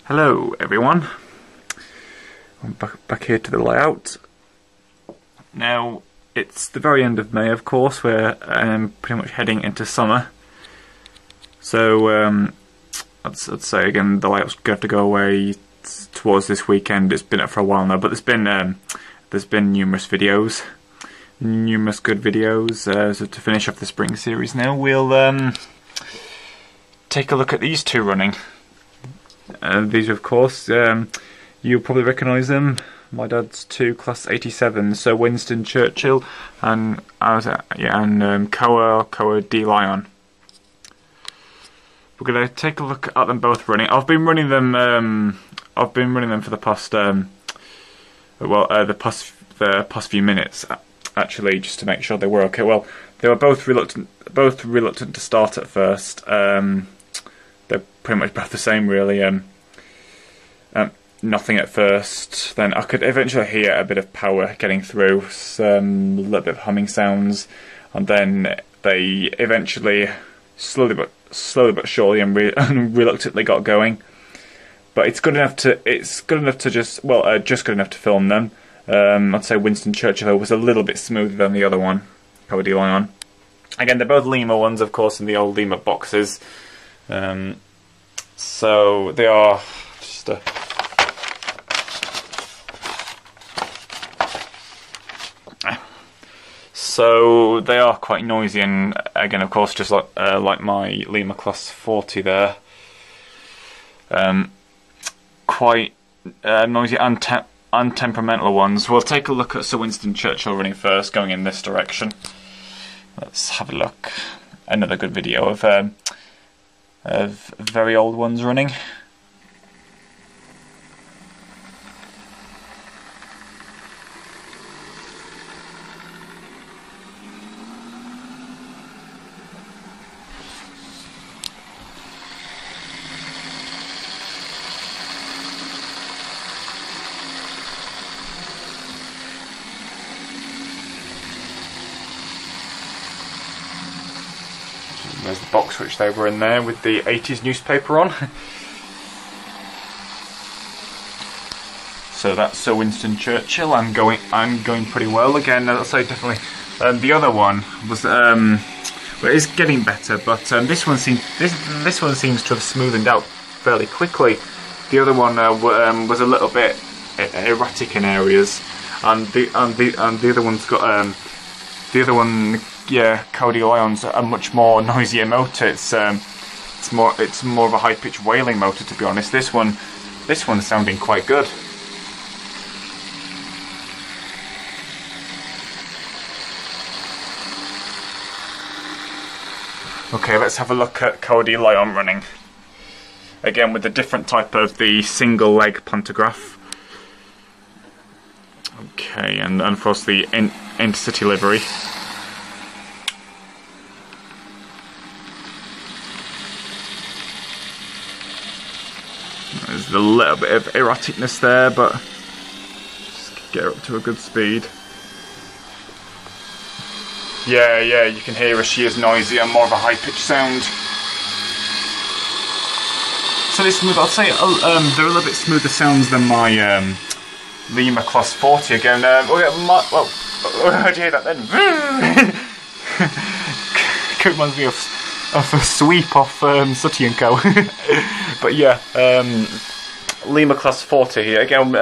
Hello everyone, I'm back here to the layout. Now it's the very end of May, of course. We're pretty much heading into summer, so I'd say again the layout's going to have to go away towards this weekend. It's been up for a while now, but there's been numerous good videos. So to finish off the spring series now, we'll take a look at these two running. These, of course, you'll probably recognise them. My dad's two Class 87's, so Winston Churchill and Koa D Lion. We're gonna take a look at them both running. I've been running them for the past the past few minutes actually, just to make sure they were okay. Well, they were both reluctant to start at first. They're pretty much both the same, really. Nothing at first. Then I could eventually hear a bit of power getting through, some little bit of humming sounds, and then they eventually, slowly but surely and reluctantly got going. But it's good enough to just good enough to film them. I'd say Winston Churchill was a little bit smoother than the other one, Koa D Lion. Again, they're both Lima ones, of course, in the old Lima boxes. So they are just so they are quite noisy, and again, of course, just like my Lima Class 40 there, quite noisy and temperamental ones. We'll take a look at Sir Winston Churchill running first, going in this direction. Let's have a look. Another good video of very old ones running. There's the box which they were in there with the 80's newspaper on. So that's Sir Winston Churchill. I'm going pretty well. Again, I'll say definitely. The other one was well, it's getting better, but this one seems to have smoothened out fairly quickly. The other one was a little bit erratic in areas, and the other one's got the other one. Yeah, Koa D Lion's a much more noisier motor. It's more of a high-pitched wailing motor, to be honest. This one's sounding quite good. Okay, let's have a look at Koa D Lion running. Again, with a different type of the single leg pantograph. Okay, and of course the intercity livery. There's a little bit of erraticness there, but just get her up to a good speed. Yeah, you can hear her. She is noisy and more of a high-pitched sound. So it's smooth. I'd say they're a little bit smoother sounds than my Lima Class 40 again. How do you hear that then? It reminds me of a sweep off Sooty & Co. But yeah, Lima Class 40 here. Again,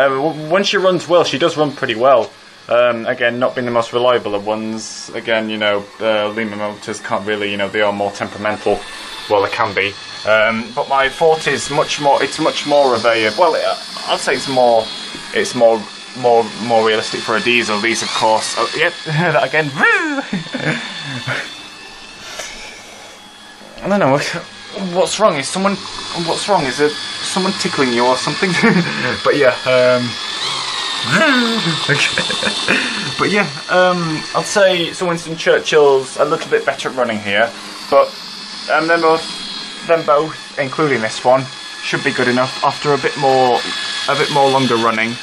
when she runs well, she does run pretty well. Again, not being the most reliable of ones. Again, Lima motors can't really, they are more temperamental. Well, they can be. But my 40 is much more. It's much more of a. Well, I'd say it's more realistic for a diesel. These, of course. Oh, yep, that again. I don't know. What's wrong? What's wrong? Is it someone tickling you or something? But yeah. But yeah. I'd say Sir Winston Churchill's a little bit better at running here, but them both, including this one, should be good enough after a bit more longer running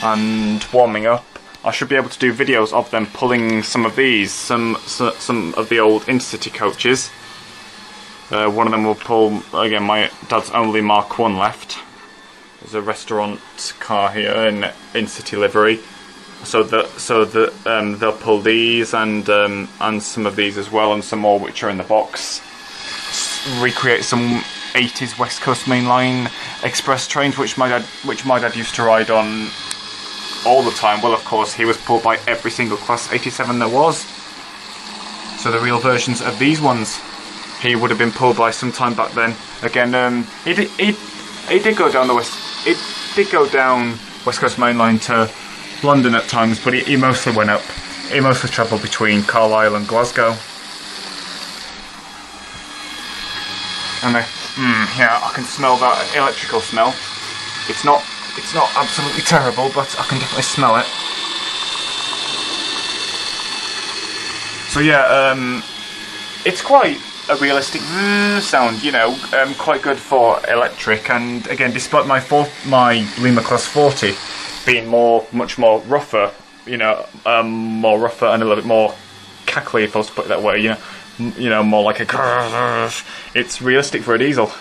and warming up. I should be able to do videos of them pulling some of these, some of the old intercity coaches. One of them will pull, again, my dad's only Mark 1 left. There's a restaurant car here in city livery. So they'll pull these and some of these as well, and some more which are in the box. Recreate some 80s West Coast mainline express trains, which my dad used to ride on all the time. Well, of course, he was pulled by every single class 87 there was. So the real versions of these ones, he would have been pulled by sometime back then. Again, he did go down West Coast mainline to London at times, but he mostly went up. He mostly travelled between Carlisle and Glasgow. And yeah, I can smell that electrical smell. It's not absolutely terrible, but I can definitely smell it. So yeah, it's quite a realistic sound, you know, quite good for electric. And again, despite my Lima Class 40 being much more rougher, you know, more rougher and a little bit more cackly, if I was to put it that way, you know, more like a. It's realistic for a diesel.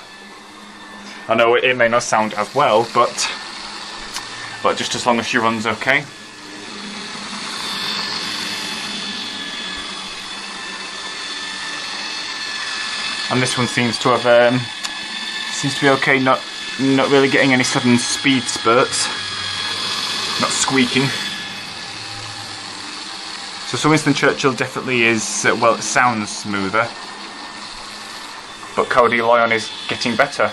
I know it may not sound as well, but just as long as she runs okay. And this one seems to have seems to be okay, not really getting any sudden speed spurts, not squeaking. So Winston Churchill definitely is, well, it sounds smoother, but Cody Lion is getting better.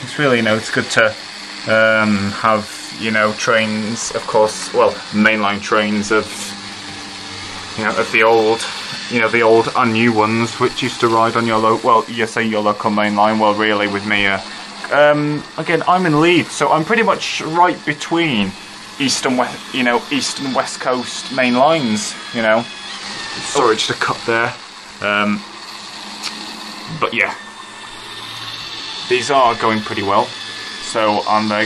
It's really, you know, it's good to have, you know, trains, of course, well, mainline trains of, you know, of the old, you know, the old and new ones which used to ride on your you say your local mainline. Well, really, with me, again, I'm in Leeds, so I'm pretty much right between east and west coast main lines, you know. Sorry, just a cut there. But yeah, these are going pretty well. So, and they're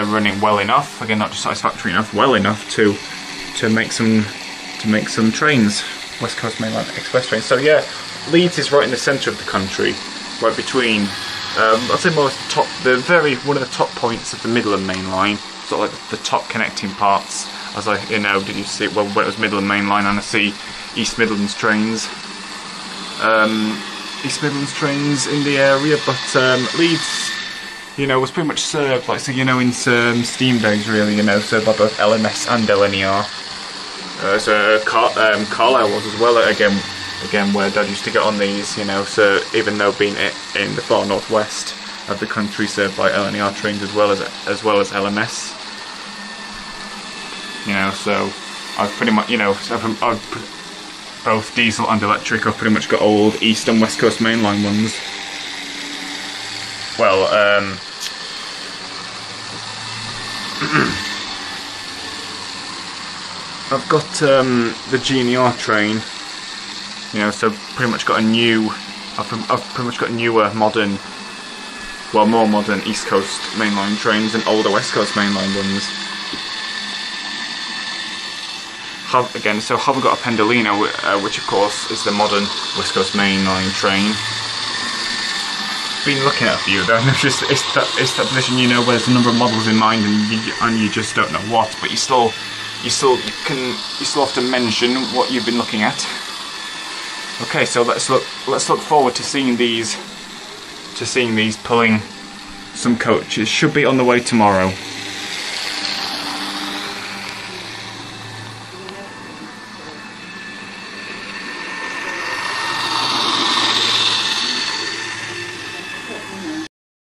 running well enough. Again, not just satisfactory enough, well enough to make some trains, West Coast Mainline Express trains. So yeah, Leeds is right in the centre of the country, right between. I'd say more top, one of the top points of the Midland Main Line, sort of like the top connecting parts. As did you see? Well, when it was Midland Main Line, and I see East Midlands trains. East Midlands trains in the area, but Leeds, you know, was pretty much served, like, so, you know, in steam days, really, you know, served by both LMS and LNER. So Carlisle was as well, again, where Dad used to get on these, you know, so even though being in the far northwest of the country, served by LNER trains as well as LMS. You know, so I've pretty much, you know, both diesel and electric, I've pretty much got old East and West Coast mainline ones. Well, I've got the GNR train, you know, so pretty much got I've pretty much got newer, modern, well, more modern East Coast mainline trains and older West Coast mainline ones. Haven't got a Pendolino, which of course is the modern West Coast mainline train. Been looking at a few though, and it's that position, you know, where there's a number of models in mind and you just don't know what, but you still have to mention what you've been looking at. Okay, so let's look forward to seeing these pulling some coaches. Should be on the way tomorrow.